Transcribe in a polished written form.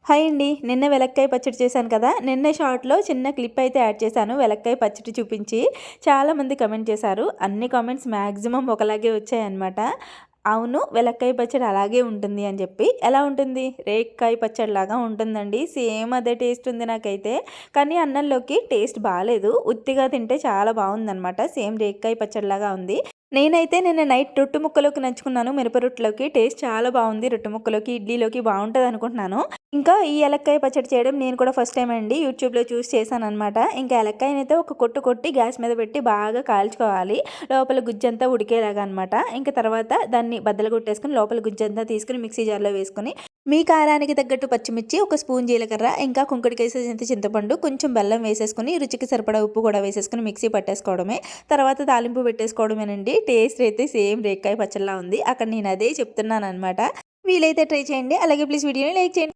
Hi అండి. నిన్న వెలక్కాయ పచ్చడి చేశాను కదా! నిన్న షార్ట్‌లో చిన్న క్లిప్ అయితే యాడ్ చేశాను వెలక్కాయ పచ్చడి చూపించి. చాలామంది కమెంట్ చేశారు. అన్ని కామెంట్స్ మాక్సిమం ఒకలాగే వచ్చాయన్నమాట. అవును, వెలక్కాయ పచ్చడి అలాగే ఉంటుంది అని చెప్పి. ఎలా ఉంటుంది? రేగికాయ పచ్చడిలాగా ఉంటుందండి. సేమ్ అదే టేస్ట్ ఉంది నాకైతే. కానీ అన్నంలోకి టేస్ట్ బాలేదు. ఉత్తిగా తింటే చాలా బావుందన్నమాట. సేమ్ రేగికాయ పచ్చడిలాగా ఉంది. నేనైతే నిన్న నైట్ రొట్టె ముక్కలోకి నంచుకున్నాను. మిరప రొట్టెలోకి టేస్ట్ చాలా బావుంది. రొట్టె ముక్కలోకి, ఇడ్లీలోకి బావుంటదనుకుంటున్నాను. ఇంకా ఈ ఏలక్కాయ పచ్చడి చేయడం నేను కూడా ఫస్ట్ టైం అండి. యూట్యూబ్‌లో చూసి చేశాననమాట. ఇంకా ఏలక్కాయనైతే ఒక కొట్టు కొట్టి గ్యాస్ మీద పెట్టి బాగా కాల్చుకోవాలి. లోపల గుజ్జంతా ఉడికేలాగా అనమాట. ఇంక తర్వాత దాన్ని బద్దలు కొట్టేసుకొని లోపల గుజ్జంతా తీసుకొని మిక్సీ జార్‌లో వేసుకొని, మీ కారానికి తగ్గట్టు పచ్చిమిర్చి, ఒక స్పూన్ జీలకర్ర, ఇంకా కుంకుడుకేసేంత చింతపండు, కొంచెం బెల్లం వేసేసుకొని, రుచికి సరిపడా ఉప్పు కూడా వేసేసుకొని మిక్సీ పట్టేసుకోవడమే. తర్వాత తాలింపు పెట్టేసుకోవడమేనండి. టేస్ట్ అయితే సేమ్ రేగికాయ పచ్చడిలా ఉంది. అక్కడ నేను అదే చెప్తున్నాననమాట. వీలైతే ట్రై చేయండి. అలాగే ప్లీజ్ వీడియోని లైక్ చేయండి.